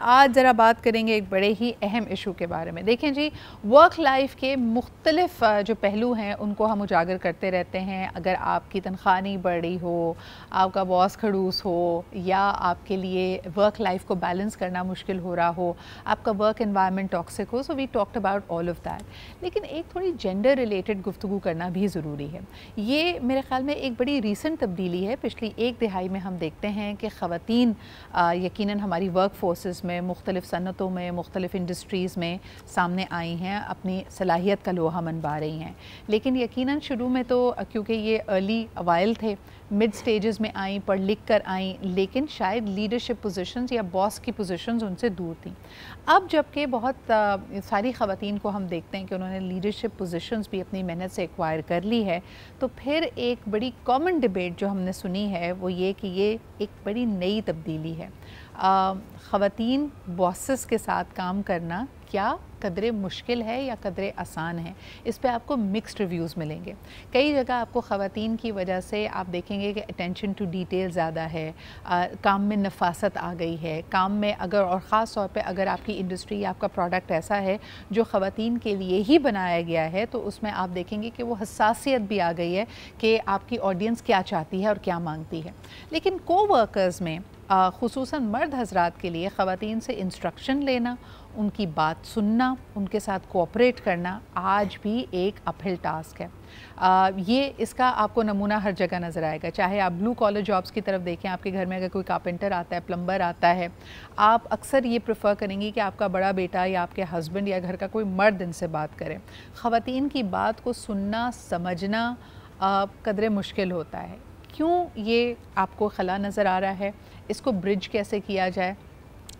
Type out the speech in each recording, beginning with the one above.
آج ذرا بات کریں گے ایک بڑے ہی اہم ایشو کے بارے میں۔ دیکھیں جی، ورک لائف کے مختلف جو پہلو ہیں ان کو ہم اجاگر کرتے رہتے ہیں۔ اگر آپ کی تنخواہ نہیں بڑھ رہی ہو، آپ کا باس کھڑوس ہو، یا آپ کے لیے ورک لائف کو بیلنس کرنا مشکل ہو رہا ہو، آپ کا ورک انوائرمنٹ ٹاکسک ہو، so we talked about all of that. لیکن ایک تھوڑی جینڈر ریلیٹڈ گفتگو کرنا بھی ضروری ہے۔ یہ میرے خیال میں ایک بڑی ریسنٹ تبدیلی ہے۔ پچھلی ایک دہائی میں ہم دیکھتے ہیں کہ خواتین یقیناً ہماری ورک فورسز میں، مختلف صنعتوں میں، مختلف انڈسٹریز میں سامنے آئی ہیں، اپنی صلاحیت کا لوہا منوا رہی ہیں۔ لیکن یقیناً شروع میں تو کیونکہ یہ ارلی اوائل تھے، مڈ سٹیجز میں آئیں، پڑھ لکھ کر آئیں، لیکن شاید لیڈرشپ پوزیشنز یا باس کی پوزیشنز ان سے دور تھیں۔ اب جبکہ بہت ساری خواتین کو ہم دیکھتے ہیں کہ انہوں نے لیڈرشپ پوزیشنز بھی اپنی محنت سے ایکوائر کر لی ہے، تو پھر ایک بڑی کامن ڈیبیٹ جو ہم نے سنی ہے وہ یہ کہ یہ ایک بڑی نئی تبدیلی ہے۔ خواتین باسز کے ساتھ کام کرنا کیا قدرے مشکل ہے یا قدرے آسان ہے؟ اس پہ آپ کو مکسڈ ریویوز ملیں گے۔ کئی جگہ آپ کو خواتین کی وجہ سے آپ دیکھیں گے کہ اٹینشن ٹو ڈیٹیل زیادہ ہے، کام میں نفاست آ گئی ہے، کام میں اور خاص طور پہ اگر آپ کی انڈسٹری یا آپ کا پروڈکٹ ایسا ہے جو خواتین کے لیے ہی بنایا گیا ہے، تو اس میں آپ دیکھیں گے کہ وہ حساسیت بھی آ گئی ہے کہ آپ کی آڈینس کیا چاہتی ہے اور کیا مانگتی ہے۔ لیکن کو ورکرز میں خصوصاً مرد حضرات کے لیے خواتین سے انسٹرکشن لینا، ان کی بات سننا، ان کے ساتھ کوآپریٹ کرنا آج بھی ایک اپ ہل ٹاسک ہے۔ یہ اس کا آپ کو نمونہ ہر جگہ نظر آئے گا، چاہے آپ بلو کالر جابز کی طرف دیکھیں، آپ کے گھر میں اگر کوئی کارپینٹر آتا ہے، پلمبر آتا ہے، آپ اکثر یہ پریفر کریں گی کہ آپ کا بڑا بیٹا یا آپ کے ہسبینڈ یا گھر کا کوئی مرد ان سے بات کرے۔ خواتین کی بات کو سننا، سمجھنا قدرے مشکل ہوتا ہے۔ کیوں یہ آپ کو خلا نظر آ رہا ہے؟ اس کو برج کیسے کیا جائے؟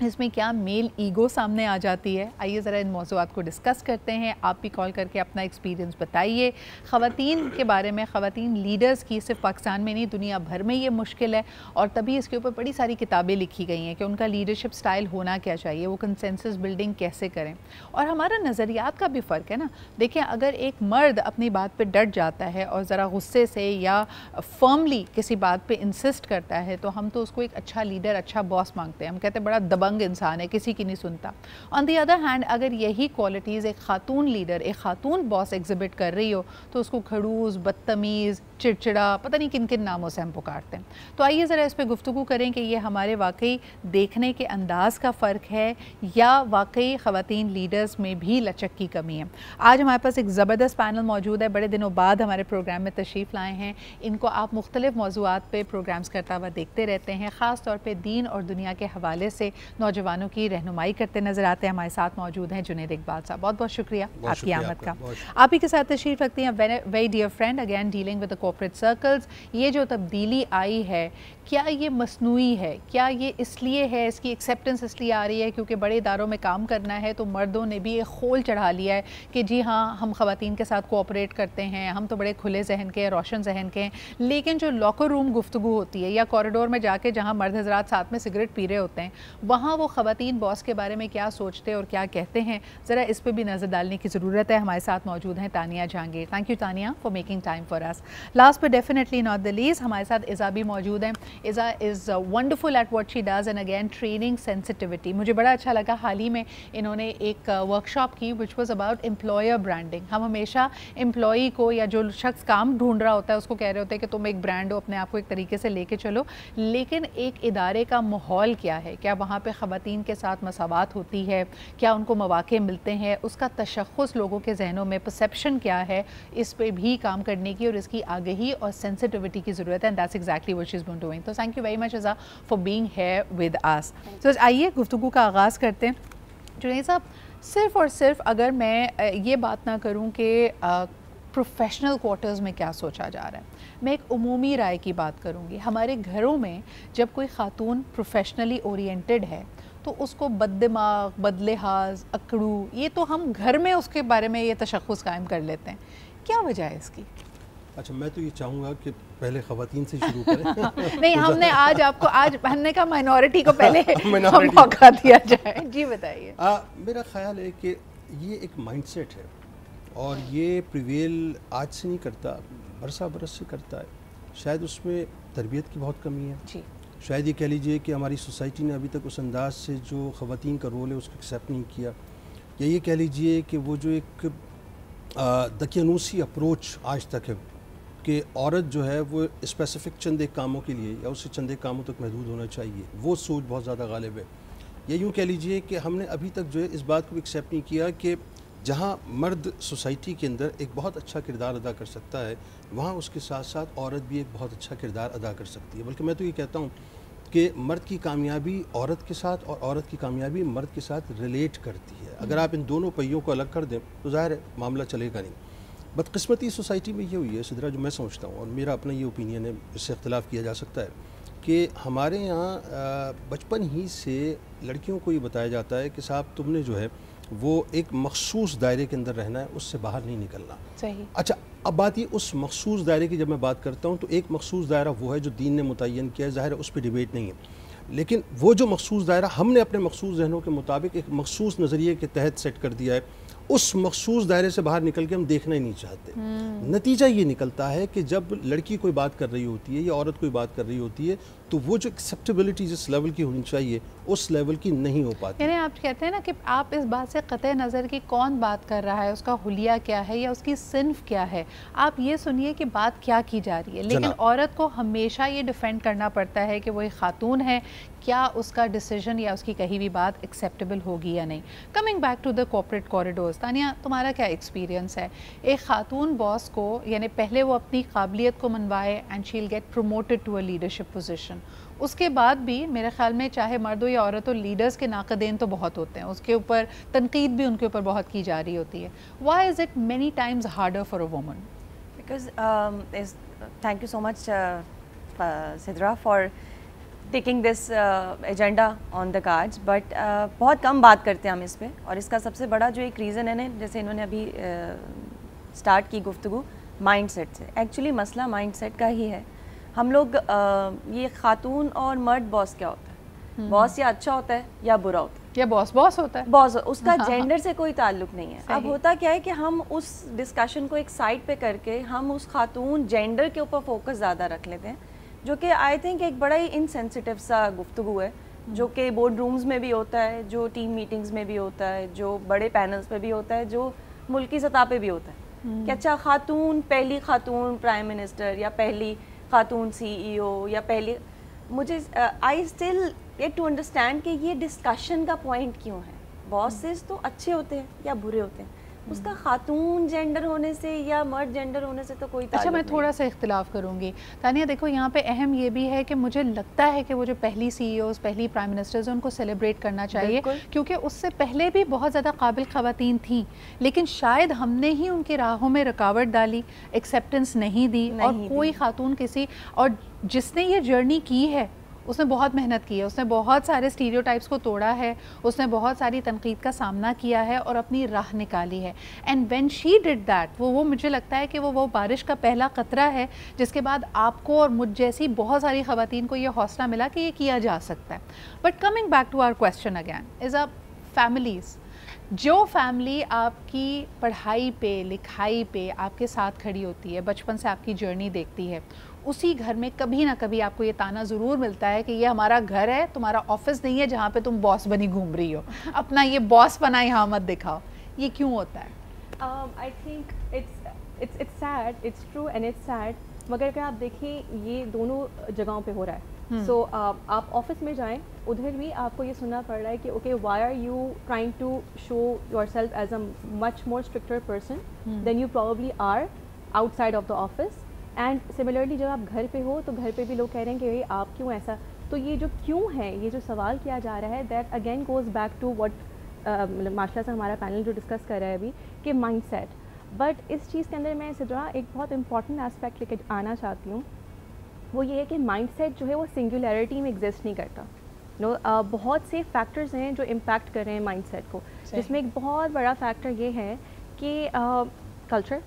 اس میں کیا میل ایگو سامنے آ جاتی ہے؟ آئیے ذرا ان موضوعات کو ڈسکس کرتے ہیں۔ آپ بھی کال کر کے اپنا ایکسپیرینس بتائیے۔ خواتین کے بارے میں، خواتین لیڈرز کی صرف پاکستان میں نہیں دنیا بھر میں یہ مشکل ہے، اور تبھی اس کے اوپر بڑی ساری کتابیں لکھی گئی ہیں کہ ان کا لیڈرشپ سٹائل ہونا کیا چاہیے، وہ کنسنسس بلڈنگ کیسے کریں۔ اور ہمارا نظریات کا بھی فرق ہے نا۔ دیکھیں، اگر ایک مرد اپنی بات پہ ڈٹ جاتا ہے اور ذرا غصے سے یا فرملی کسی بات پہ انسسٹ کرتا ہے، تو ہم تو اس کو ایک اچھا لیڈر، اچھا باس مانگتے ہیں۔ ہم کہتے ہیں بڑا دبنگ انسان ہے، کسی کی نہیں سنتا۔ آن دی ادر ہینڈ، اگر یہی کوالٹیز ایک خاتون لیڈر، ایک خاتون باس ایگزیبٹ کر رہی ہو، تو اس کو کھڑوس، بدتمیز، چڑچڑا، پتہ نہیں کن کن ناموں سے ہم پکارتے ہیں۔ تو آئیے ذرا اس پہ گفتگو کریں کہ یہ ہمارے واقعی دیکھنے کے انداز کا فرق ہے یا واقعی خواتین لیڈرز میں بھی لچک کی کمی ہے۔ آج ہمارے پاس ایک زبردست پینل موجود ہے، بڑے دنوں بعد ہمارے پروگرام میں تشریف لائے ہیں۔ ان کو آپ مختلف موضوعات پہ پروگرامز کرتا ہوا دیکھتے رہتے ہیں، خاص طور پہ دین اور دنیا کے حوالے سے نوجوانوں کی رہنمائی کرتے نظر آتے ہیں۔ ہمارے ساتھ موجود ہیں جنید اقبال صاحب، بہت بہت شکریہ آپ کی آمد کا۔ آپ ہی کے ساتھ تشریف رکھتی ہیں very dear friend again dealing with the corporate circles. یہ جو تبدیلی آئی ہے، کیا یہ مصنوعی ہے؟ کیا یہ اس لیے ہے، اس کی ایکسیپٹنس اس لیے آ رہی ہے کیونکہ بڑے اداروں میں کام کرنا ہے تو مردوں نے بھی ایک خول چڑھا لیا ہے کہ جی ہاں، ہم خواتین کے ساتھ کوآپریٹ کرتے ہیں، ہم تو بڑے کھلے ذہن کے، روشن ذہن کے ہیں، لیکن جو لاکر روم گفتگو ہوتی ہے یا کوریڈور میں جا کے جہاں مرد حضرات ساتھ میں سگریٹ پی رہے ہوتے ہیں، وہاں وہ خواتین باس کے بارے میں کیا سوچتے اور کیا کہتے ہیں، ذرا اس پہ بھی نظر ڈالنے کی ضرورت ہے۔ ہمارے ساتھ موجود ہیں Tania Jahangir. Thank you Tania for making time for us. Last but definitely not the least, ہمارے ساتھ ایزا بھی موجود ہیں۔ Aiza is wonderful at what she does and again training sensitivity. مجھے بڑا اچھا لگا، حال ہی میں انہوں نے ایک ورکشاپ کی which was about employer branding. ہم ہمیشہ امپلائی کو یا جو شخص کام ڈھونڈ رہا ہوتا ہے اس کو کہہ رہے ہوتے ہیں کہ تم ایک برانڈ ہو، اپنے آپ کو ایک طریقے سے لے کے چلو، لیکن ایک ادارے کا ماحول کیا ہے، کیا وہاں پہ خواتین کے ساتھ مساوات ہوتی ہے، کیا ان کو مواقع ملتے ہیں، اس کا تشخص لوگوں کے ذہنوں میں، پرسیپشن کیا ہے، اس پہ بھی کام کرنے کی اور اس کی آگہی اور سینسٹیوٹی کی ضرورت ہے، and that's exactly what she's been doing. تو thank you very much Azza for being here with us. تو آئیے گفتگو کا آغاز کرتے ہیں۔ جنید صاحب، صرف اور صرف اگر میں یہ بات نہ کروں کہ پروفیشنل کوارٹرز میں کیا سوچا جا رہا ہے، میں ایک عمومی رائے کی بات کروں گی۔ ہمارے گھروں میں جب کوئی خاتون پروفیشنلی اورینٹڈ ہے تو اس کو بد دماغ، بد لحاظ، اکڑو، یہ تو ہم گھر میں اس کے بارے میں یہ تشخص قائم کر لیتے ہیں۔ کیا وجہ ہے اس کی؟ اچھا، میں تو یہ چاہوں گا کہ پہلے خواتین سے شروع کریں۔ نہیں، ہم نے آج آپ کو ہم نے کہا مائنورٹی کو پہلے موقع دیا جائے۔ جی بتائیے۔ میرا خیال ہے کہ یہ ایک مائنڈ سیٹ ہے اور یہ پریویل آج سے نہیں کرتا، برسا برس سے کرتا ہے۔ شاید اس میں تربیت کی بہت کمی ہے، شاید یہ کہہ لیجئے کہ ہماری سوسائٹی نے ابھی تک اس انداز سے جو خواتین کا رول ہے اس کو ایکسیپٹ نہیں کیا، یا یہ کہہ لیجئے کہ وہ جو ایک دقیانوسی اپروچ آج تک ہے کہ عورت جو ہے وہ اسپیسیفک چند ایک کاموں کے لیے یا اسے چند ایک کاموں تک محدود ہونا چاہیے، وہ سوچ بہت زیادہ غالب ہے. یا یوں کہہ لیجئے کہ ہم نے ابھی تک جو ہے اس بات کو ایکسیپٹ نہیں کیا کہ جہاں مرد سوسائٹی کے اندر ایک بہت اچھا کردار ادا کر سکتا ہے، وہاں اس کے ساتھ ساتھ عورت بھی ایک بہت اچھا کردار ادا کر سکتی ہے. بلکہ میں تو یہ کہتا ہوں کہ مرد کی کامیابی عورت کے ساتھ اور عورت کی کامیابی مرد کے ساتھ ریلیٹ کرتی ہے. اگر آپ ان دونوں پہیوں کو الگ کر دیں تو ظاہر ہے معاملہ چلے گا نہیں. بدقسمتی سوسائٹی میں یہ ہوئی ہے سدرا، جو میں سمجھتا ہوں، اور میرا اپنا یہ اوپینین ہے، اس سے اختلاف کیا جا سکتا ہے، کہ ہمارے یہاں بچپن ہی سے لڑکیوں کو یہ بتایا جاتا ہے کہ صاحب تم نے جو ہے وہ ایک مخصوص دائرے کے اندر رہنا ہے، اس سے باہر نہیں نکلنا. صحیح. اچھا، اب بات یہ اس مخصوص دائرے کی جب میں بات کرتا ہوں تو ایک مخصوص دائرہ وہ ہے جو دین نے متعین کیا ہے، ظاہر ہے اس پہ ڈیبیٹ نہیں ہے. لیکن وہ جو مخصوص دائرہ ہم نے اپنے مخصوص ذہنوں کے مطابق ایک مخصوص نظریے کے تحت سیٹ کر دیا ہے، اس مخصوص دائرے سے باہر نکل کے ہم دیکھنا ہی نہیں چاہتے. نتیجہ یہ نکلتا ہے کہ جب لڑکی کوئی بات کر رہی ہوتی ہے یا عورت کوئی بات کر رہی ہوتی ہے تو وہ جو ایکسیپٹیبلٹی جس لیول کی ہونی چاہیے اس لیول کی نہیں ہو پاتی. یعنی آپ کہتے ہیں نا کہ آپ اس بات سے قطع نظر کہ کون بات کر رہا ہے، اس کا حلیہ کیا ہے یا اس کی صنف کیا ہے، آپ یہ سنیے کہ بات کیا کی جا رہی ہے. لیکن عورت کو ہمیشہ یہ ڈیفینڈ کرنا پڑتا ہے کہ وہ ایک خاتون ہے، کیا اس کا ڈیسیجن یا اس کی کہی ہوئی بات ایکسیپٹیبل ہوگی یا نہیں. Coming back to the corporate corridors, Tania تمہارا کیا ایکسپیرینس ہے؟ ایک خاتون باس کو یعنی پہلے وہ اپنی قابلیت کو منوائے and she will get promoted to a leadership position, اس کے بعد بھی میرے خیال میں چاہے مرد ہو یا عورت ہو، لیڈرز کے ناقدین تو بہت ہوتے ہیں، اس کے اوپر تنقید بھی ان کے اوپر بہت کی جا رہی ہوتی ہے. Why is it many times harder for a woman? Because thank you so much Sidra for taking this agenda on the cards, but بہت کم بات کرتے ہیں ہم اس پہ، اور اس کا سب سے بڑا جو ایک ریزن ہے نا، جیسے انہوں نے ابھی اسٹارٹ کی گفتگو مائنڈ سیٹ سے. ایکچولی مسئلہ مائنڈ سیٹ کا ہی ہے. ہم لوگ یہ خاتون اور مرد باس کیا ہوتا ہے، باس یا اچھا ہوتا ہے یا برا ہوتا ہے، یا باس ہوتا ہے، باس اس کا جینڈر سے کوئی تعلق نہیں ہے. اب ہوتا کیا ہے کہ ہم اس ڈسکشن کو ایک سائڈ پہ کر کے ہم اس خاتون جینڈر کے اوپر فوکس زیادہ رکھ لیتے ہیں، جو کہ آئی تھنک ایک بڑا ہی انسینسٹیو سا گفتگو ہے، جو کہ بورڈ رومز میں بھی ہوتا ہے، جو ٹیم میٹنگز میں بھی ہوتا ہے، جو بڑے پینلز پہ بھی ہوتا ہے، جو ملکی سطح پہ بھی ہوتا ہے کہ اچھا خاتون، پہلی خاتون پرائم منسٹر یا پہلی خاتون سی ای او یا پہلی. مجھے I still get to understand کہ یہ ڈسکشن کا پوائنٹ کیوں ہے. باسز تو اچھے ہوتے ہیں یا برے ہوتے ہیں، اس کا خاتون جینڈر ہونے سے یا مرد جینڈر ہونے سے تو کوئی تعلق نہیں. اچھا، میں تھوڑا سا اختلاف کروں گی تانیہ. دیکھو یہاں پہ اہم یہ بھی ہے کہ مجھے لگتا ہے کہ وہ جو پہلی سی ای اوز، پہلی پرائم منسٹرز ہیں، ان کو سیلیبریٹ کرنا چاہیے، کیونکہ اس سے پہلے بھی بہت زیادہ قابل خواتین تھیں، لیکن شاید ہم نے ہی ان کی راہوں میں رکاوٹ ڈالی، ایکسیپٹنس نہیں دی، اور کوئی خاتون کسی، اور جس نے یہ جرنی کی ہے اس نے بہت محنت کی ہے، اس نے بہت سارے اسٹیریوٹائپس کو توڑا ہے، اس نے بہت ساری تنقید کا سامنا کیا ہے اور اپنی راہ نکالی ہے. And when she did that, وہ مجھے لگتا ہے کہ وہ بارش کا پہلا قطرہ ہے جس کے بعد آپ کو اور مجھ جیسی بہت ساری خواتین کو یہ حوصلہ ملا کہ یہ کیا جا سکتا ہے. But coming back to our question again as a families, جو فیملی آپ کی پڑھائی پہ، لکھائی پہ آپ کے ساتھ کھڑی ہوتی ہے، بچپن سے آپ کی جرنی دیکھتی ہے، اسی گھر میں کبھی نہ کبھی آپ کو یہ تانا ضرور ملتا ہے کہ یہ ہمارا گھر ہے، تمہارا آفس نہیں ہے جہاں پہ تم باس بنی گھوم رہی ہو، اپنا یہ باس بنا یہاں مت دکھاؤ. یہ کیوں ہوتا ہے؟ I think it's sad, it's true and it's sad. مگر اگر آپ دیکھیں یہ دونوں جگہوں پہ ہو رہا ہے. سو آپ آفس میں جائیں، ادھر بھی آپ کو یہ سننا پڑ رہا ہے کہ okay why are you trying to show yourself as a much more stricter person than you probably are outside of the office. And similarly جب آپ گھر پہ ہو تو گھر پہ بھی لوگ کہہ رہے ہیں کہ آپ کیوں ایسا. تو یہ جو کیوں ہے، یہ جو سوال کیا جا رہا ہے، that again goes back to what ماشاء اللہ سے ہمارا پینل جو ڈسکس کر رہا ہے ابھی کہ مائنڈ سیٹ. بٹ اس چیز کے اندر میں سدرا ایک بہت امپورٹنٹ اسپیکٹ لے کے آنا چاہتی ہوں، وہ یہ ہے کہ مائنڈ سیٹ جو ہے وہ سنگولیرٹی میں ایگزسٹ نہیں کرتا. بہت سے فیکٹرز ہیں جو امپیکٹ کر رہے ہیں مائنڈ سیٹ کو، جس میں ایک بہت بڑا فیکٹر یہ ہے کہ کلچر،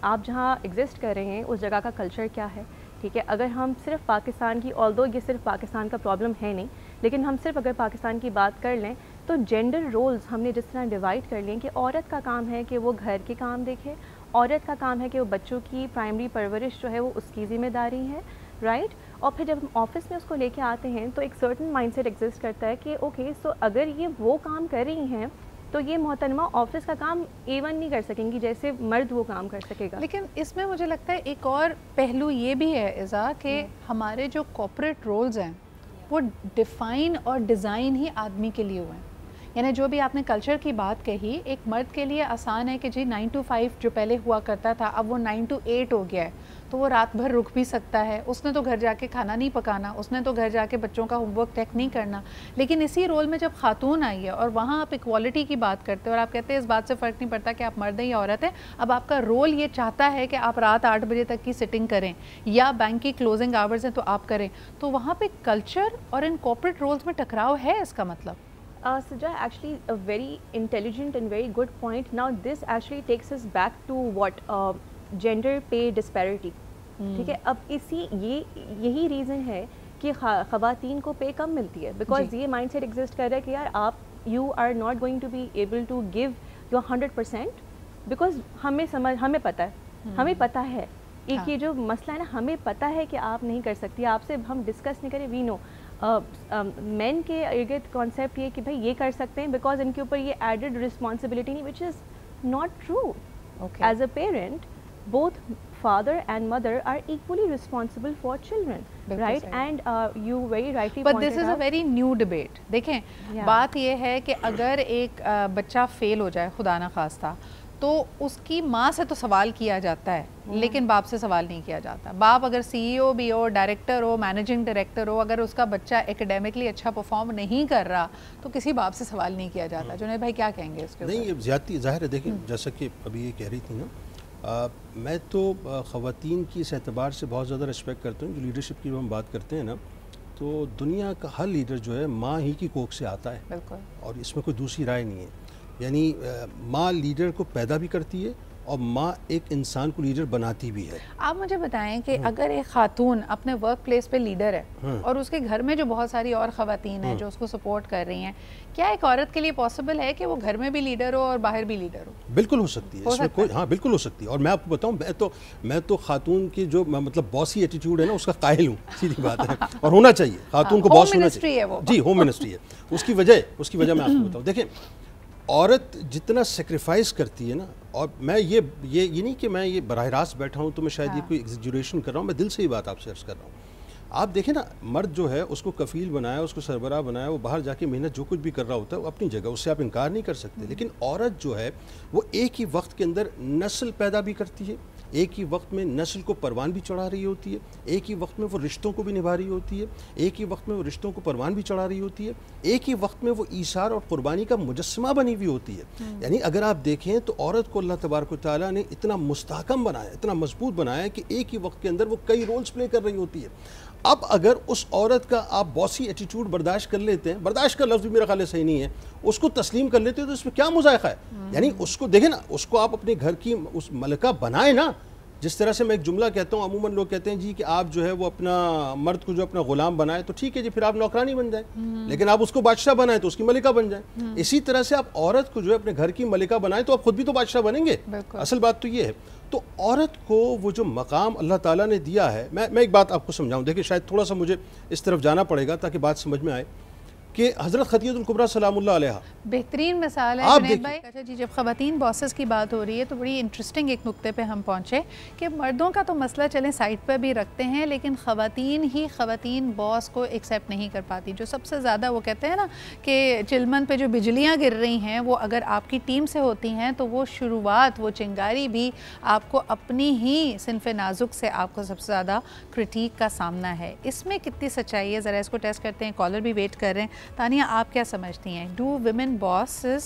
آپ جہاں ایگزسٹ کر رہے ہیں اس جگہ کا کلچر کیا ہے. ٹھیک ہے، اگر ہم صرف پاکستان کی، آلدو یہ صرف پاکستان کا پرابلم ہے نہیں، لیکن ہم صرف اگر پاکستان کی بات کر لیں تو جینڈر رولز ہم نے جس طرح ڈیوائڈ کر لیں کہ عورت کا کام ہے کہ وہ گھر کے کام دیکھے، عورت کا کام ہے کہ وہ بچوں کی پرائمری پرورش جو ہے وہ اس کی ذمہ داری ہے، رائٹ. اور پھر جب ہم آفس میں اس کو لے کے آتے ہیں تو ایک سرٹن مائنڈ سیٹ ایگزسٹ کرتا ہے کہ اوکے سو اگر یہ وہ کام کر رہی ہیں تو یہ محترمہ آفس کا کام A1 نہیں کر سکیں گی جیسے مرد وہ کام کر سکے گا. لیکن اس میں مجھے لگتا ہے ایک اور پہلو یہ بھی ہے اذا کہ ہمارے جو کارپوریٹ رولز ہیں وہ ڈیفائن اور ڈیزائن ہی آدمی کے لیے ہوئے ہیں. یعنی جو بھی آپ نے کلچر کی بات کہی, ایک مرد کے لیے آسان ہے کہ جی 9 to 5 جو پہلے ہوا کرتا تھا اب وہ 9 to 8 ہو گیا ہے, تو وہ رات بھر رک بھی سکتا ہے, اس نے تو گھر جا کے کھانا نہیں پکانا, اس نے تو گھر جا کے بچوں کا ہوم ورک ٹیک نہیں کرنا. لیکن اسی رول میں جب خاتون آئی ہے اور وہاں آپ ایکوالٹی کی بات کرتے ہیں اور آپ کہتے ہیں اس بات سے فرق نہیں پڑتا کہ آپ مرد ہیں یا عورت ہیں, اب آپ کا رول یہ چاہتا ہے کہ آپ رات 8 بجے تک کی سٹنگ کریں یا بینک کی کلوزنگ آورز ہیں تو آپ کریں, تو وہاں پہ کلچر اور ان کارپوریٹ رولز میں ٹکراؤ ہے. اس کا مطلب Suja, actually a very intelligent and very good point. Now this actually takes us back to what gender pay disparity. ٹھیک ہے, اب یہی ریزن ہے کہ خواتین کو پے کم ملتی ہے بیکاز یہ مائنڈ سیٹ ایگزسٹ کر رہا ہے کہ یار آپ you are not going to be able to give your 100% because ہمیں پتہ ہے ایک یہ جو مسئلہ ہے نا, ہمیں پتہ ہے کہ آپ نہیں کر سکتی, آپ سے ہم ڈسکس نہیں کریں, وی نو مین کے ارگرد کانسیپٹ یہ کہ بھائی یہ کر سکتے ہیں بیکاز ان کے اوپر یہ ایڈڈ رسپانسبلٹی نہیں, which is not true. As a parent both father and mother are equally responsible for children, right? And you very rightly but pointed this is out, a very new debate. دیکھیں بات یہ ہے کہ اگر ایک بچہ فیل ہو جائے خدا نخواستہ تو اس کی ماں سے تو سوال کیا جاتا ہے لیکن باپ سے سوال نہیں کیا جاتا. باپ اگر CEO بھی ہو, ڈائریکٹر ہو, مینیجنگ ڈائریکٹر ہو, اگر اس کا بچہ اکیڈیمکلی اچھا پرفارم نہیں کر رہا تو کسی باپ سے سوال نہیں کیا جاتا. جنید بھائی کیا کہیں گے اس کے اوپر؟ نہیں, یہ زیادتی ظاہر ہے. دیکھیں جیسا کہ ابھی یہ کہہ رہی تھی نا, میں تو خواتین کی اس اعتبار سے بہت زیادہ رسپیکٹ کرتا ہوں. جو لیڈرشپ کی ہم بات کرتے ہیں نا, تو دنیا کا ہر لیڈر جو ہے ماں ہی کی کوکھ سے آتا ہے. بالکل, اور اس میں کوئی دوسری رائے نہیں ہے. یعنی ماں لیڈر کو پیدا بھی کرتی ہے اور ماں ایک انسان کو لیڈر بناتی بھی ہے. آپ مجھے بتائیں کہ اگر ایک خاتون اپنے ورک پلیس پہ لیڈر ہے اور اس کے گھر میں جو بہت ساری اور خواتین ہیں جو اس کو سپورٹ کر رہی ہیں, کیا ایک عورت کے لیے پاسبل ہے کہ وہ گھر میں بھی لیڈر ہو اور باہر بھی لیڈر ہو؟ بالکل ہو سکتی ہے, اس میں کوئی, ہاں بالکل ہو سکتی ہے. اور میں آپ کو بتاؤں, میں تو خاتون کی جو مطلب باسی ایٹیٹیوڈ ہے نا اس کا قائل ہوں, سیدھی بات ہے, اور ہونا چاہیے. خاتون کو باس ہونا چاہیے. جی, ہوم منسٹری ہے. اس کی وجہ میں آپ کو بتاؤں, دیکھیں عورت جتنا سیکریفائز کرتی ہے نا, اور میں یہ نہیں کہ میں یہ براہ راست بیٹھا ہوں تو میں شاید یہ کوئی ایگزیجریشن کر رہا ہوں, میں دل سے یہ بات آپ سے عرض کر رہا ہوں. آپ دیکھیں نا, مرد جو ہے اس کو کفیل بنایا, اس کو سربراہ بنایا, وہ باہر جا کے محنت جو کچھ بھی کر رہا ہوتا ہے وہ اپنی جگہ, اس سے آپ انکار نہیں کر سکتے. لیکن عورت جو ہے وہ ایک ہی وقت کے اندر نسل پیدا بھی کرتی ہے, ایک ہی وقت میں نسل کو پروان بھی چڑھا رہی ہوتی ہے, ایک ہی وقت میں وہ رشتوں کو بھی نبھا رہی ہوتی ہے, ایک ہی وقت میں وہ رشتوں کو پروان بھی چڑھا رہی ہوتی ہے, ایک ہی وقت میں وہ ایثار اور قربانی کا مجسمہ بنی ہوئی ہوتی ہے. یعنی اگر آپ دیکھیں تو عورت کو اللہ تبارک و تعالیٰ نے اتنا مستحکم بنایا, اتنا مضبوط بنایا کہ ایک ہی وقت کے اندر وہ کئی رولز پلے کر رہی ہوتی ہے. اب اگر اس عورت کا آپ باسی ایٹیٹیوڈ برداشت کر لیتے ہیں, برداشت کا لفظ بھی میرا خیال ہے صحیح نہیں ہے, اس کو تسلیم کر لیتے ہیں تو اس میں کیا مذائقہ ہے؟ یعنی اس کو دیکھیں نا, اس کو آپ اپنے گھر کی اس ملکہ بنائیں نا. جس طرح سے میں ایک جملہ کہتا ہوں, عموماً لوگ کہتے ہیں جی کہ آپ جو ہے وہ اپنا مرد کو جو اپنا غلام بنائے تو ٹھیک ہے جی, پھر آپ نوکرانی بن جائیں, لیکن آپ اس کو بادشاہ بنائیں تو اس کی ملکہ بن جائیں. اسی طرح سے آپ عورت کو جو ہے اپنے گھر کی ملکہ بنائیں تو آپ خود بھی تو بادشاہ بنیں گے. اصل بات تو یہ ہے. تو عورت کو وہ جو مقام اللہ تعالیٰ نے دیا ہے, میں ایک بات آپ کو سمجھاؤں. دیکھیں شاید تھوڑا سا مجھے اس طرف جانا پڑے گا تاکہ بات سمجھ میں آئے کہ حضرت خدیجہ الکبریٰ سلام اللہ علیہا بہترین مثال ہے. جنید بھائی, اچھا جی, جب خواتین باسز کی بات ہو رہی ہے تو بڑی انٹرسٹنگ ایک نقطے پہ ہم پہنچے کہ مردوں کا تو مسئلہ چلیں سائٹ پہ بھی رکھتے ہیں, لیکن خواتین باس کو ایکسیپٹ نہیں کر پاتی. جو سب سے زیادہ وہ کہتے ہیں نا کہ چلمن پہ جو بجلیاں گر رہی ہیں وہ اگر آپ کی ٹیم سے ہوتی ہیں تو وہ شروعات, وہ چنگاری بھی آپ کو اپنی ہی صنف نازک سے آپ کو سب سے زیادہ کرٹیک کا سامنا ہے. اس میں کتنی سچائی ہے, ذرا اس کو ٹیسٹ کرتے ہیں. کالر بھی ویٹ کر رہے ہیں. تانیہ, آپ کیا سمجھتی ہیں, do women bosses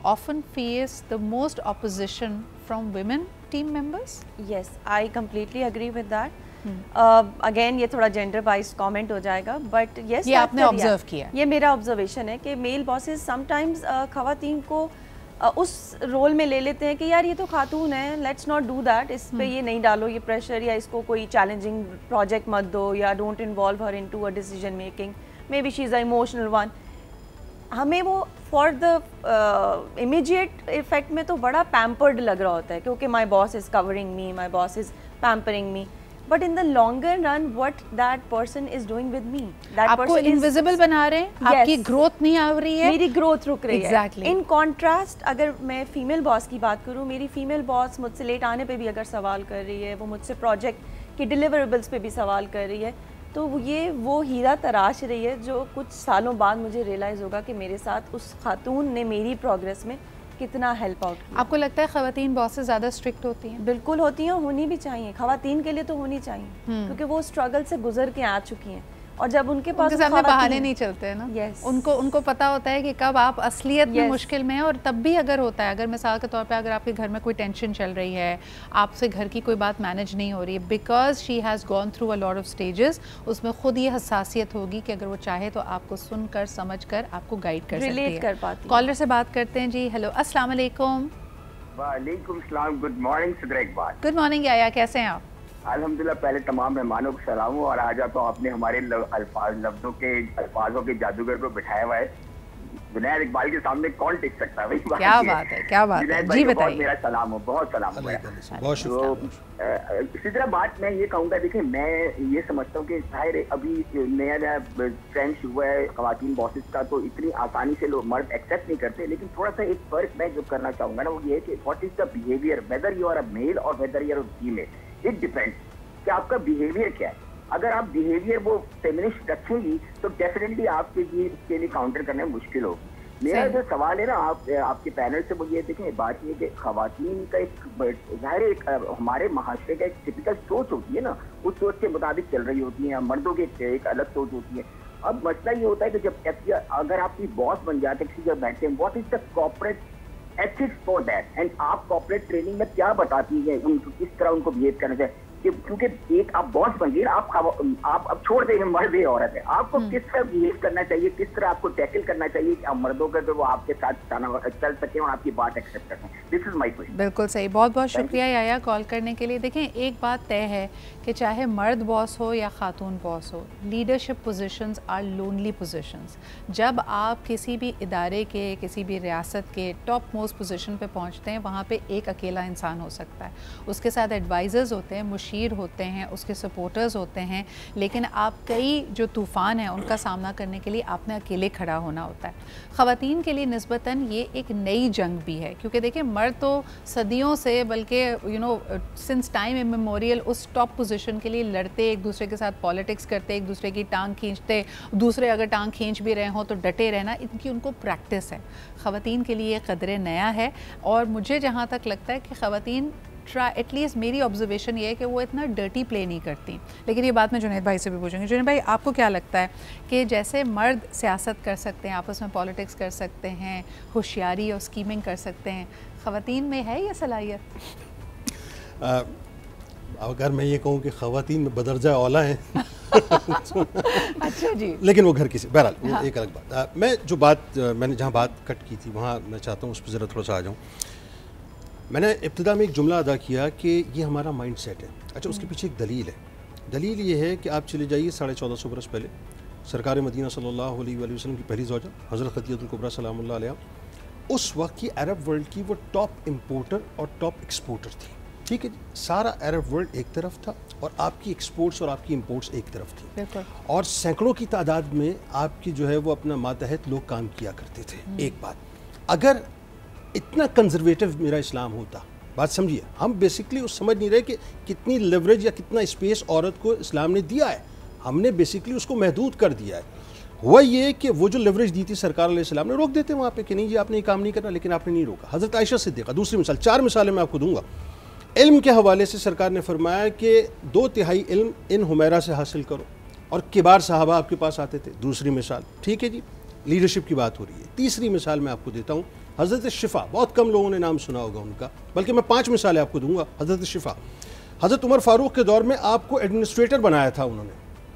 often face the most opposition from women team members? Yes, I completely agree with that. Again, یہ تھوڑا جینڈر بائزڈ کامنٹ ہو جائے گا, بٹ یس, یہ آپ نے آبزرو کیا, یہ میرا آبزرویشن ہے کہ میل باسز سم ٹائمز خواتین کو اس رول میں لے لیتے ہیں کہ یار یہ تو خاتون ہے, لیٹس ناٹ ڈو دیٹ, اس پہ یہ نہیں ڈالو یہ پریشر, یا اس کو کوئی چیلنجنگ پروجیکٹ مت دو, یا don't involve her into a decision making, maybe she is a emotional one. ہمیں وہ فار دا امیجیٹ افیکٹ میں تو بڑا پیمپرڈ لگ رہا ہوتا ہے کیونکہ my boss is covering me, my boss is pampering me. But in the longer run what that person is doing with me, آپ کو انویزیبل بنا رہے ہیں، آپ کی گروتھ نہیں آ رہی ہے، میری گروتھ رک رہی ہے. ان کانٹراسٹ اگر میں فیمیل باس کی بات کروں، میری فیمیل باس مجھ سے لیٹ آنے پہ بھی اگر سوال کر رہی ہے، وہ مجھ سے پروجیکٹ کی ڈیلیوریبلس پہ بھی سوال کر رہی ہے، تو یہ وہ ہیرا تراش رہی ہے جو کچھ سالوں بعد مجھے ریئلائز ہوگا کہ میرے ساتھ اس خاتون نے میری پروگریس میں کتنا ہیلپ آؤٹ کیا. آپ کو لگتا ہے خواتین باسز زیادہ اسٹرکٹ ہوتی ہیں؟ بالکل ہوتی ہیں، ہونی بھی چاہیے، خواتین کے لیے تو ہونی چاہیے، کیونکہ وہ اسٹرگل سے گزر کے آ چکی ہیں، اور جب ان کے پاس سامنے بہانے نہیں چلتے ہیں نا، ان کو پتا ہوتا ہے کہ کب آپ اصلیت میں مشکل میں ہیں. اور تب بھی اگر ہوتا ہے، اگر مثال کے طور پہ اگر آپ کے گھر میں کوئی ٹینشن چل رہی ہے، آپ سے گھر کی کوئی بات مینیج نہیں ہو رہی ہے، because she has gone through a lot of stages, اس میں خود یہ حساسیت ہوگی کہ اگر وہ چاہے تو آپ کو سن کر سمجھ کر آپ کو گائیڈ کر سکتی ہے. ریلیٹ کر پاتی ہے. کالر سے بات کرتے ہیں جی. ہیلو، السلام علیکم. وعلیکم السلام. گڈ مارننگ صدر اقبال. گڈ مارننگ یایا، کیسے ہیں آپ؟ الحمدللہ. پہلے تمام مہمانوں کو سلام ہوں، اور آج تو آپ نے ہمارے الفاظوں کے جادوگر کو بٹھایا ہوا ہے. جنید اقبال کے سامنے کون ٹک سکتا ہے؟ کیا بات ہے، کیا بات ہے جی، بتائیے. میرا سلام ہو، بہت سلام ہو. اسی طرح بات میں یہ کہوں گا، دیکھیں میں یہ سمجھتا ہوں کہ ظاہر ابھی نیا ٹرینڈ شروع ہوا ہے خواتین باسز کا، تو اتنی آسانی سے لوگ مرد ایکسیپٹ نہیں کرتے. لیکن تھوڑا سا ایک فرق میں جو کرنا چاہوں گا نا، وہ یہ ہے کہ what is the behaviour, whether you are a male اور whether you are a female, it depend کہ آپ کا بیہیویئر کیا ہے. اگر آپ بیہیویئر وہ فیمنسٹ رکھیں گی تو ڈیفینیٹلی آپ کے لیے اس کے لیے کاؤنٹر کرنا مشکل ہوگی. میرا جو سوال ہے نا آپ کے پینل سے، وہ یہ دیکھیں، بات یہ کہ خواتین کا ایک ظاہر ایک ہمارے معاشرے کا ایک ٹپیکل سوچ ہوتی ہے نا، اس سوچ کے مطابق چل رہی ہوتی ہیں. مردوں کے ایک الگ سوچ ہوتی ہے. اب مسئلہ یہ ہوتا ہے کہ جب اگر آپ کی باس بن جاتے کسی جگہ بیٹھتے ہیں، what is the corporate ethics for that, and آپ کارپوریٹ ٹریننگ میں کیا بتاتی ہیں ان کو، کس طرح ان کو بہیو کرنا چاہیے. کیونکہ ایک آپ باس بن گئے، آپ اب چھوڑ دیں گے مرد ہے عورت ہے، آپ کو کس طرح بہیو کرنا چاہیے، کس طرح آپ کو ٹیکل کرنا چاہیے کہ آپ مردوں کا وہ آپ کے ساتھ چل سکیں اور آپ کی بات ایکسیپٹ کر سکیں. دس از مائی کوشچن. بالکل صحیح، بہت بہت شکریہ یایا کال کرنے کے لیے. دیکھیں ایک بات طے ہے کہ چاہے مرد باس ہو یا خاتون باس ہو، leadership positions are lonely positions. جب آپ کسی بھی ادارے کے، کسی بھی ریاست کے ٹاپ موسٹ پوزیشن پہ پہنچتے ہیں، وہاں پہ ایک اکیلا انسان ہو سکتا ہے، اس کے ساتھ ایڈوائزرز ہوتے ہیں، مشیر ہوتے ہیں، اس کے سپورٹرز ہوتے ہیں، لیکن آپ کئی جو طوفان ہیں ان کا سامنا کرنے کے لیے آپ نے اکیلے کھڑا ہونا ہوتا ہے. خواتین کے لیے نسبتاً یہ ایک نئی جنگ بھی ہے، کیونکہ دیکھیں مرد تو صدیوں سے، بلکہ سنس ٹائم امیموریل اس ٹاپ پوزیشن کے لیے لڑتے، ایک دوسرے کے ساتھ پالیٹکس کرتے، ایک دوسرے کی ٹانگ کھینچتے، دوسرے اگر ٹانگ کھینچ بھی رہے ہوں تو ڈٹے رہنا، ان کو پریکٹس ہے. خواتین کے لیے یہ قدرے نیا ہے، اور مجھے جہاں تک لگتا ہے کہ خواتین ایٹ لیسٹ میری آبزرویشن یہ ہے کہ وہ اتنا ڈرٹی پلے نہیں کرتی. لیکن یہ بات میں جنید بھائی سے بھی پوچھوں گی. جنید بھائی، آپ کو کیا لگتا ہے کہ جیسے مرد سیاست کر سکتے ہیں، آپس میں پالیٹکس کر سکتے ہیں، ہوشیاری اور اسکیمنگ کر سکتے ہیں، خواتین میں ہے یہ صلاحیت؟ اگر میں یہ کہوں کہ خواتین میں بدرجہ اولا ہیں اچھا جی، لیکن وہ گھر کی سے، بہرحال وہ ایک الگ بات. میں نے جہاں بات کٹ کی تھی وہاں میں چاہتا ہوں اس پہ ذرا تھوڑا سا آ جاؤں. میں نے ابتدا میں ایک جملہ ادا کیا کہ یہ ہمارا مائنڈ سیٹ ہے. اچھا، اس کے پیچھے ایک دلیل ہے. دلیل یہ ہے کہ آپ چلے جائیے 1450 برس پہلے، سرکار مدینہ صلی اللہ علیہ وآلہ وسلم کی پہلی زوجہ حضرت خدیجہ الکبریٰ سلام اللہ علیہ، اس وقت کی عرب ورلڈ کی وہ ٹاپ امپورٹر اور ٹاپ ایکسپورٹر تھی. ٹھیک ہے جی، سارا عرب ورلڈ ایک طرف تھا اور آپ کی ایکسپورٹس اور آپ کی امپورٹس ایک طرف تھی، اور سینکڑوں کی تعداد میں آپ کی جو ہے وہ اپنا ماتحت لوگ کام کیا کرتے تھے. ایک بات، اگر اتنا کنزرویٹو میرا اسلام ہوتا، بات سمجھیے، ہم بیسکلی اس سمجھ نہیں رہے کہ کتنی لیوریج یا کتنا اسپیس عورت کو اسلام نے دیا ہے، ہم نے بیسکلی اس کو محدود کر دیا ہے. ہوا یہ کہ وہ جو لیوریج دی تھی سرکار علیہ السلام نے روک دیتے وہاں پہ کہ نہیں جی آپ نے یہ کام نہیں کرنا، لیکن آپ نے نہیں روکا. حضرت عائشہ صدیقہ، دوسری مثال، 4 مثالیں میں آپ کو دوں گا. علم کے حوالے سے سرکار نے فرمایا کہ 2/3 علم ان حمیرہ سے حاصل کرو، اور کبار صحابہ آپ کے پاس آتے تھے. دوسری مثال، ٹھیک ہے جی، لیڈرشپ کی بات ہو رہی ہے. تیسری مثال میں آپ کو دیتا ہوں، حضرت شفا، بہت کم لوگوں نے نام سنا ہوگا ان کا، بلکہ میں 5 مثالیں آپ کو دوں گا. حضرت شفا، حضرت عمر فاروق کے دور میں آپ کو ایڈمنسٹریٹر بنایا تھا انہوں نے.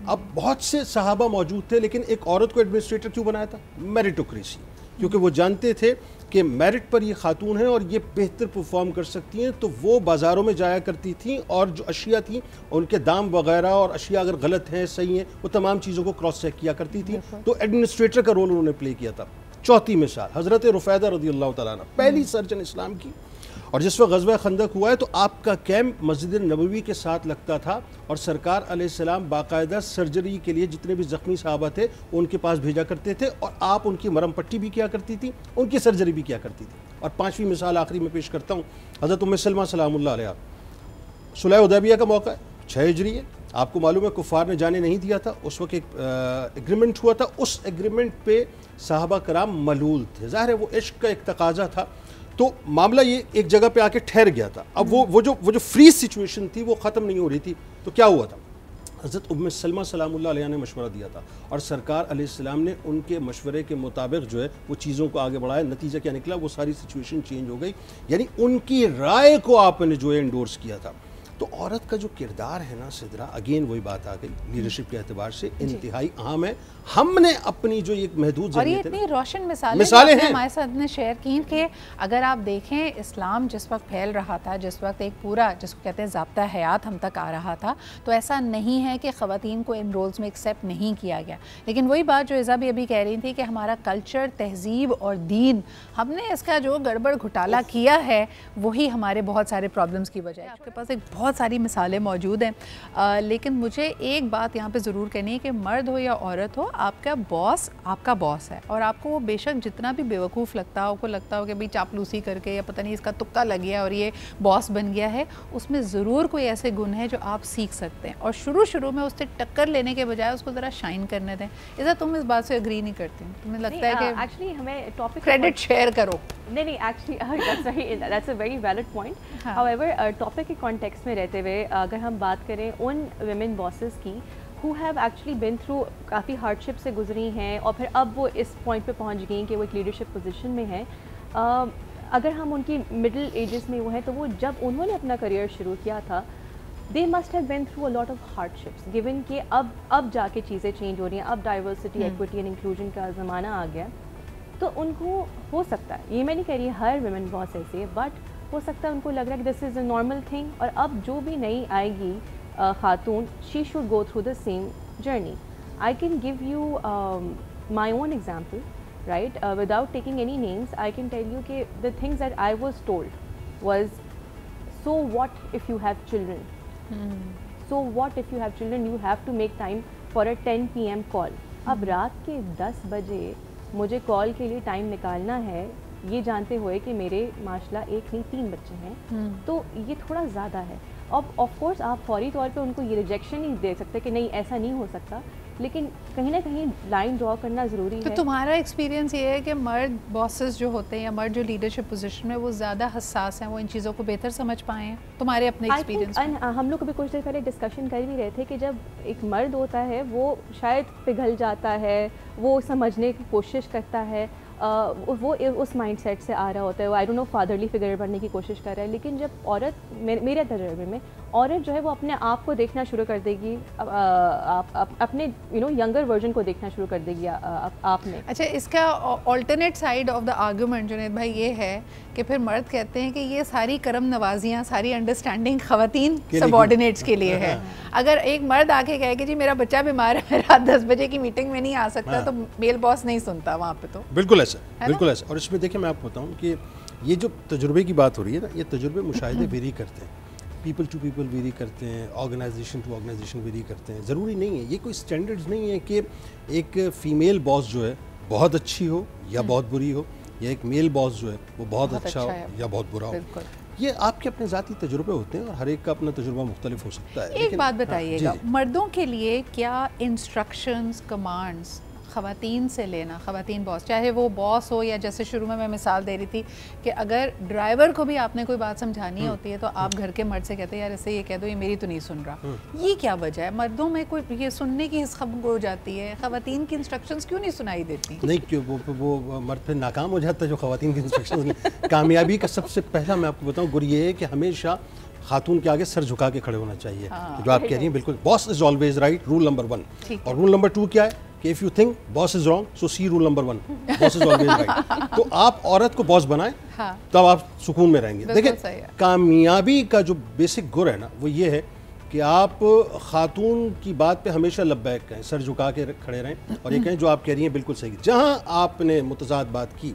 اب بہت سے صحابہ موجود تھے، لیکن ایک عورت کو ایڈمنسٹریٹر کیوں بنایا تھا؟ میرٹوکریسی، کیونکہ وہ جانتے تھے کہ میرٹ پر یہ خاتون ہیں اور یہ بہتر پرفارم کر سکتی ہیں. تو وہ بازاروں میں جایا کرتی تھیں اور جو اشیاء تھیں ان کے دام وغیرہ اور اشیاء اگر غلط ہیں صحیح ہیں، وہ تمام چیزوں کو کراس چیک کیا کرتی تھیں. تو ایڈمنسٹریٹر کا رول انہوں نے پلے کیا تھا. چوتھی مثال، حضرت رفیدہ رضی اللہ تعالیٰ عنہ، پہلی سرجن اسلام کی، اور جس وقت غزوہ خندق ہوا ہے تو آپ کا کیمپ مسجد نبوی کے ساتھ لگتا تھا اور سرکار علیہ السلام باقاعدہ سرجری کے لیے جتنے بھی زخمی صحابہ تھے ان کے پاس بھیجا کرتے تھے اور آپ ان کی مرم پٹی بھی کیا کرتی تھی, ان کی سرجری بھی کیا کرتی تھی. اور 5ویں مثال آخری میں پیش کرتا ہوں, حضرت ام سلمہ سلام اللہ علیہ, صلح حدیبیہ کا موقع ہے, 6 ہجری ہے, آپ کو معلوم ہے کفار نے جانے نہیں دیا تھا, اس وقت ایک ایگریمنٹ ہوا تھا, اس ایگریمنٹ پہ صحابہ کرام ملول تھے, ظاہر ہے وہ عشق کا ایک تقاضا تھا, تو معاملہ یہ ایک جگہ پہ آ کے ٹھہر گیا تھا. اب وہ جو فریز سچویشن تھی وہ ختم نہیں ہو رہی تھی, تو کیا ہوا تھا, حضرت ام سلمہ سلام اللہ علیہ نے مشورہ دیا تھا اور سرکار علیہ السلام نے ان کے مشورے کے مطابق جو ہے وہ چیزوں کو آگے بڑھایا. نتیجہ کیا نکلا, وہ ساری سچویشن چینج ہو گئی, یعنی ان کی رائے کو آپ نے جو ہے انڈورس کیا تھا. تو عورت کا جو کردار ہے نا سدرا, اگین وہی بات آ گئی, لیڈرشپ کے اعتبار سے انتہائی اہم ہے. ہم نے اپنی جو ایک محدود اور یہ اتنی روشن مثالیں ہیں ہمارے ساتھ نے شیئر کی کہ اگر آپ دیکھیں اسلام جس وقت پھیل رہا تھا, جس وقت ایک پورا جس کو کہتے ہیں ضابطہ حیات ہم تک آ رہا تھا, تو ایسا نہیں ہے کہ خواتین کو ان رولز میں ایکسیپٹ نہیں کیا گیا. لیکن وہی بات جو عزا بھی ابھی کہہ رہی تھی کہ ہمارا کلچر, تہذیب اور دین, ہم نے اس کا جو گڑبڑ گھٹالا کیا ہے وہی ہمارے بہت سارے پرابلمس کی وجہ ہے. آپ کے پاس ایک بہت ساری مثالیں موجود ہیں, لیکن مجھے ایک بات یہاں پہ ضرور کہنی ہے کہ مرد ہو یا عورت ہو, آپ کا باس آپ کا باس ہے, اور آپ کو وہ بے شک جتنا بھی بے وقوف لگتا ہو, کو لگتا ہو کہ بھئی چاپلوسی کر کے یا پتہ نہیں اس کا تکا لگ گیا اور یہ باس بن گیا ہے, اس میں ضرور کوئی ایسے گن ہے جو آپ سیکھ سکتے ہیں, اور شروع میں اس سے ٹکر لینے کے بجائے اس کو ذرا شائن کرنے دیں. عزا تم اس بات سے اگری نہیں کرتی, تمہیں لگتا ہے کہ ایکچولی ہمیں ٹاپک کریڈٹ شیئر کرو؟ نہیں actually that's a very valid point. ہاؤیور topic کے کانٹیکسٹ میں رہتے ہوئے اگر ہم بات کریں ان ویمن باسز کی who have actually been through coffee hardship سے گزری ہیں اور پھر اب وہ اس پوائنٹ پہ پہنچ گئی کہ وہ ایک لیڈرشپ پوزیشن میں ہیں, اگر ہم ان کی مڈل ایجز میں وہ ہیں تو وہ جب انہوں نے اپنا کریئر شروع کیا تھا they must have been through a lot of hardships, given کہ اب جا کے چیزیں چینج ہو رہی ہیں, اب ڈائیورسٹی, ایکوٹی اینڈ انکلوژن کا زمانہ آ گیا, تو ان کو ہو سکتا ہے, یہ میں نہیں کہہ رہی ہر ویمن باس ایسے, بٹ ہو سکتا ہے ان کو لگ رہا ہے کہ دس از اے نارمل تھنگ, اور اب جو بھی نئی آئے گی خاتون, she should go through the same journey. I can give you my own example, right? Without taking any names, I can tell you کہ the things that I was told was, so what if you have children? So what if you have children? You have to make time for a 10 PM call. اب رات کے 10 بجے مجھے کال کے لیے time نکالنا ہے, یہ جانتے ہوئے کہ میرے ماشاءاللہ 1 نہیں 3 بچے ہیں, تو یہ تھوڑا زیادہ ہے. اب آف کورس آپ فوری طور پہ ان کو یہ ریجیکشن نہیں دے سکتے کہ نہیں ایسا نہیں ہو سکتا, لیکن کہیں نہ کہیں لائن ڈرا کرنا ضروری ہے. تو تمہارا ایکسپیرینس یہ ہے کہ مرد باسز جو ہوتے ہیں یا مرد جو لیڈرشپ پوزیشن میں وہ زیادہ حساس ہیں, وہ ان چیزوں کو بہتر سمجھ پائے ہیں تمہارے اپنے ایکسپیرینس میں؟ ہم لوگ ابھی کچھ دیر پہلے ڈسکشن کر بھی رہے تھے کہ جب ایک مرد ہوتا ہے وہ شاید پگھل جاتا ہے, وہ سمجھنے کی کوشش کرتا ہے, وہ اس مائنڈ سیٹ سے آ رہا ہوتا ہے, وہ آئی ڈونٹ نو فادرلی فگر بننے کی کوشش کر رہا ہے. لیکن جب عورت, میرے تجربے میں عورت جو ہے وہ اپنے آپ کو دیکھنا شروع کر دے گی, اپنے ینگر ورژن کو دیکھنا شروع کر دے گی آپ میں. اچھا, اس کا alternate side of the argument Junaid بھائی یہ ہے کہ پھر مرد کہتے ہیں کہ یہ ساری کرم نوازیاں, ساری انڈرسٹینڈنگ خواتین سب آرڈینیٹس کے لیے ہے. اگر ایک مرد آ کے کہے کہ جی میرا بچہ بیمار ہے, رات 10 بجے کی میٹنگ میں نہیں آ سکتا, تو میل باس نہیں سنتا وہاں پہ. تو بالکل ایسا. اور اس میں دیکھیں میں آپ کو بتاؤں کہ یہ جو تجربے کی بات ہو رہی ہے نا, یہ تجربے مشاہدے ویری کرتے ہیں, پیپل ٹو پیپل ویری کرتے ہیں, آرگنائزیشن ٹو آرگنائزیشن ویری کرتے ہیں. ضروری نہیں ہے, یہ کوئی سٹینڈرڈز نہیں ہے کہ ایک فیمیل باس جو ہے بہت اچھی ہو یا بہت بری ہو, یا ایک میل باس جو ہے وہ بہت اچھا ہو یا بہت برا ہو. یہ آپ کے اپنے ذاتی تجربے ہوتے ہیں اور ہر ایک کا اپنا تجربہ مختلف ہو سکتا ہے. ایک بات بتائیے گا, مردوں کے لیے کیا انسٹرکشنز, کمانڈز خواتین سے لینا, خواتین باس, چاہے وہ باس ہو یا جیسے شروع میں مثال دے رہی تھی کہ اگر ڈرائیور کو بھی آپ نے کوئی بات سمجھانی ہوتی ہے تو آپ گھر کے مرد سے کہتے ہیں یار اسے یہ کہہ دو, یہ میری تو نہیں سن رہا. یہ کیا وجہ ہے؟ مردوں میں کوئی یہ سننے کی حس خم ہو جاتی ہے, خواتین کی انسٹرکشنز کیوں نہیں سنائی دیتی؟ نہیں, کیوں وہ مرد پھر ناکام ہو جاتا ہے جو خواتین کی انسٹرکشنز. کامیابی کا سب سے پہلا میں آپ کو بتاؤں گر یہ ہے کہ ہمیشہ خاتون کے آگے سر جھکا کے کھڑے ہونا چاہیے. جو آپ کہہ رہی ہیں بالکل, boss is always right, roll number 1. اور رول نمبر 2 کیا ہے کہ if you think boss is wrong, so see rule number 1, boss is always right. تو آپ عورت کو باس بنائیں تب آپ سکون میں رہیں گے. دیکھیں کامیابی کا جو بیسک گر ہے نا وہ یہ ہے کہ آپ خاتون کی بات پہ ہمیشہ لبیک کہیں, سر جھکا کے کھڑے رہیں, اور یہ کہیں جو آپ کہہ رہی ہیں بالکل صحیح. جہاں آپ نے متضاد بات کی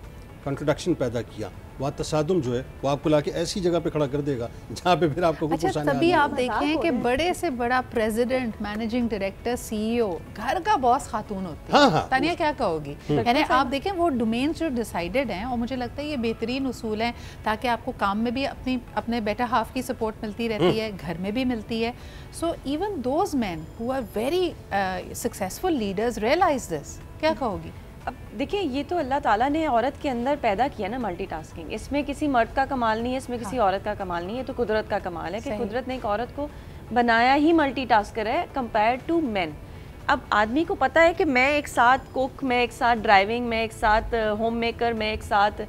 کنٹروڈکشن پیدا کیا, وہاں تصادم جو ہے وہ آپ کو لا کے ایسی جگہ پہ کھڑا کر دے گا جہاں پہ پھر آپ کو اچھا تبھی آپ دیکھیں کہ بڑے سے بڑا پریزیڈنٹ, مینیجنگ ڈائریکٹر, سی ای او, گھر کا باس خاتون ہوتی ہے. تانیہ کیا کہو گی؟ یعنی آپ دیکھیں وہ ڈومینز جو ڈیسائیڈڈ ہیں, اور مجھے لگتا ہے یہ بہترین اصول ہیں تاکہ آپ کو کام میں بھی اپنے بیٹر ہاف کی سپورٹ ملتی رہتی ہے, گھر میں بھی ملتی ہے. So even those men who are very successful leaders realise this. کیا کہو گی؟ اب دیکھیں یہ تو اللہ تعالیٰ نے عورت کے اندر پیدا کیا نا ملٹی ٹاسکنگ. اس میں کسی مرد کا کمال نہیں ہے, اس میں کسی عورت کا کمال نہیں ہے, تو قدرت کا کمال ہے کہ قدرت نے ایک عورت کو بنایا ہی ملٹی ٹاسکر ہے کمپیئر ٹو مین. اب آدمی کو پتہ ہے کہ میں ایک ساتھ کوک, میں ایک ساتھ ڈرائیونگ, میں ایک ساتھ ہوم میکر, میں ایک ساتھ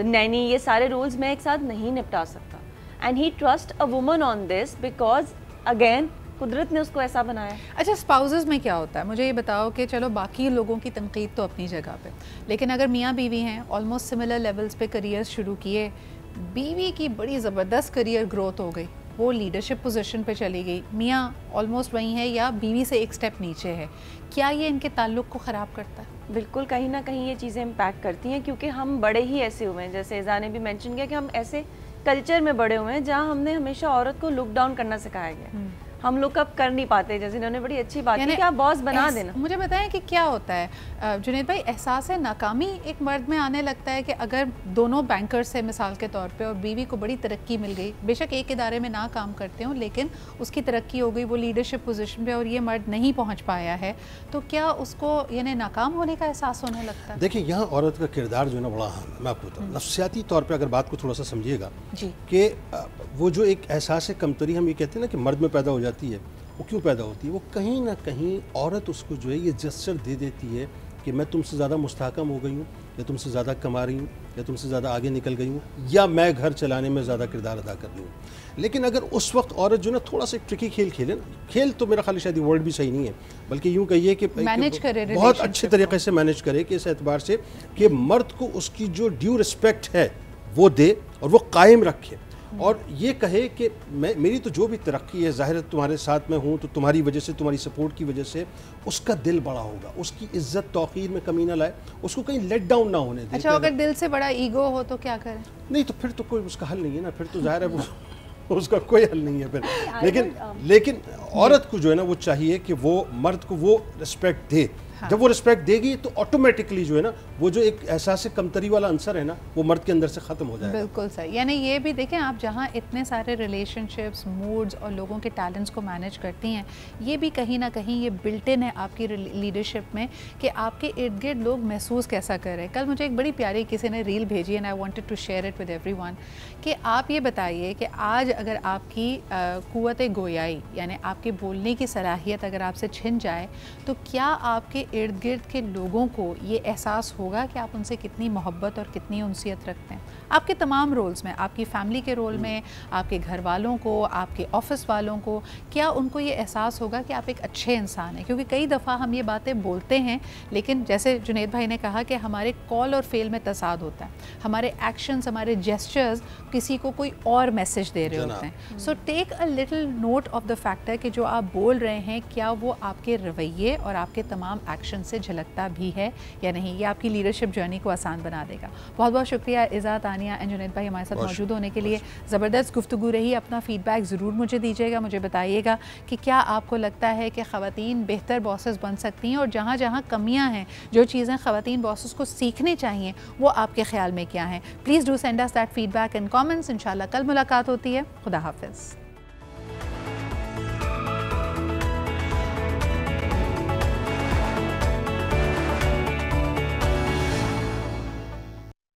نینی, یہ سارے رولز میں ایک ساتھ نہیں نپٹا سکتا. And he trust a woman on this because again قدرت نے اس کو ایسا بنایا. اچھا اسپاؤزز میں کیا ہوتا ہے مجھے یہ بتاؤ کہ چلو باقی لوگوں کی تنقید تو اپنی جگہ پہ, لیکن اگر میاں بیوی ہیں آلموسٹ سملر لیولز پہ کریئرز شروع کیے, بیوی کی بڑی زبردست کریئر گروتھ ہو گئی, وہ لیڈرشپ پوزیشن پہ چلی گئی, میاں آلموسٹ وہیں ہے یا بیوی سے ایک سٹیپ نیچے ہے, کیا یہ ان کے تعلق کو خراب کرتا ہے؟ بالکل کہیں نہ کہیں یہ چیزیں امپیکٹ کرتی ہیں, کیونکہ ہم بڑے ہی ایسے ہوئے ہیں, جیسے ایزا نے بھی مینشن کیا کہ ہم ایسے کلچر میں بڑے ہوئے ہیں جہاں ہم نے ہمیشہ عورت کو لک ڈاؤن کرنا سکھایا گیا. ہم لوگ اب کر نہیں پاتے, جیسے انہوں نے بڑی اچھی بات کی کہ آپ باس بنا دینا. مجھے بتائیں کہ کیا ہوتا ہے جنید بھائی, احساس ناکامی ایک مرد میں آنے لگتا ہے کہ اگر دونوں بینکرز سے مثال کے طور پہ اور بیوی کو بڑی ترقی مل گئی, بے شک ایک ادارے میں نہ کام کرتے ہوں لیکن اس کی ترقی ہو گئی, وہ لیڈرشپ پوزیشن پہ, اور یہ مرد نہیں پہنچ پایا ہے, تو کیا اس کو یعنی ناکام ہونے کا احساس ہونے لگتا ہے؟ دیکھیں یہاں عورت کا کردار جو ہے نا بڑا اہم ہے. میں آپ کو بتاؤں نفسیاتی طور پہ اگر بات کو تھوڑا سا سمجھیے گا کہ وہ جو ایک احساس کمتری ہم یہ کہتے ہیں نا کہ مرد میں پیدا ہو جاتی ہے, وہ کیوں پیدا ہوتی ہے؟ وہ کہیں نہ کہیں عورت اس کو جو ہے یہ جسچر دے دیتی ہے کہ میں تم سے زیادہ مستحکم ہو گئی ہوں, یا تم سے زیادہ کما رہی ہوں, یا تم سے زیادہ آگے نکل گئی ہوں, یا میں گھر چلانے میں زیادہ کردار ادا کر رہی ہوں. لیکن اگر اس وقت عورت جو نا تھوڑا سا ٹرکی کھیل کھیلے نا, کھیل تو میرا خیال شاید ورڈ بھی صحیح نہیں ہے, بلکہ یوں کہیے کہ بہت اچھے طریقے سے مینیج کرے, کہ اس اعتبار سے کہ مرد کو اس کی جو ڈیو رسپیکٹ ہے وہ دے اور وہ قائم رکھے, اور یہ کہے کہ میری تو جو بھی ترقی ہے ظاہر ہے تمہارے ساتھ میں ہوں تو تمہاری وجہ سے, تمہاری سپورٹ کی وجہ سے اس کا دل بڑا ہوگا, اس کی عزت توقیر میں کمی نہ لائے, اس کو کہیں لیٹ ڈاؤن نہ ہونے دے. اچھا اگر دل سے بڑا ایگو ہو تو کیا کریں؟ نہیں تو پھر تو کوئی اس کا حل نہیں ہے نا, پھر تو ظاہر ہے اس کا کوئی حل نہیں ہے پھر. لیکن عورت کو جو ہے نا وہ چاہیے کہ وہ مرد کو وہ رسپیکٹ دے. جب وہ رسپیکٹ دے گی تو آٹومیٹکلی جو ہے نا وہ جو ایک احساس کمتری والا عنصر ہے نا وہ مرد کے اندر سے ختم ہو جائے گا. بالکل صحیح. یعنی یہ بھی دیکھیں آپ جہاں اتنے سارے ریلیشن شپس, موڈز اور لوگوں کے ٹیلنٹس کو مینیج کرتی ہیں, یہ بھی کہیں نہ کہیں یہ بلٹ ان ہے آپ کی لیڈرشپ میں کہ آپ کے ارد گرد لوگ محسوس کیسا کر رہے ہیں. کل مجھے ایک بڑی پیاری کسی نے ریل بھیجی and I wanted to share it with everyone کہ آپ یہ بتائیے کہ آج اگر آپ کی قوت گویائی یعنی آپ کے بولنے کی صلاحیت اگر آپ سے چھن جائے تو کیا آپ کے ارد گرد کے لوگوں کو یہ احساس ہوگا کہ آپ ان سے کتنی محبت اور کتنی انسیت رکھتے ہیں؟ آپ کے تمام رولز میں, آپ کی فیملی کے رول میں, آپ کے گھر والوں کو, آپ کے آفس والوں کو, کیا ان کو یہ احساس ہوگا کہ آپ ایک اچھے انسان ہیں؟ کیونکہ کئی دفعہ ہم یہ باتیں بولتے ہیں لیکن جیسے جنید بھائی نے کہا کہ ہمارے کال اور فیل میں تصاد ہوتا ہے, ہمارے ایکشنز, ہمارے جیسچرز کسی کو کوئی اور میسج دے رہے ہوتے ہیں. So take a little note of the factor کہ جو آپ بول رہے ہیں کیا وہ آپ کے رویے اور آپ کے تمام ایکشن سے جھلکتا بھی ہے یا نہیں. یہ آپ کی لیڈرشپ جرنی کو آسان بنا دے گا. بہت بہت شکریہ ایزا, تانیہ اینڈ جنید بھائی ہمارے ساتھ موجود ہونے کے لیے. زبردست گفتگو رہی. اپنا فیڈ بیک ضرور مجھے دیجیے گا, مجھے بتائیے گا کہ کیا آپ کو لگتا ہے کہ خواتین بہتر باسز بن سکتی ہیں, اور جہاں جہاں کمیاں ہیں, جو چیزیں خواتین باسز کو سیکھنی چاہیے وہ آپ کے خیال میں کیا ہیں. Please do send us that feedback in comments. انشاءاللہ کل ملاقات ہوتی ہے. خدا حافظ.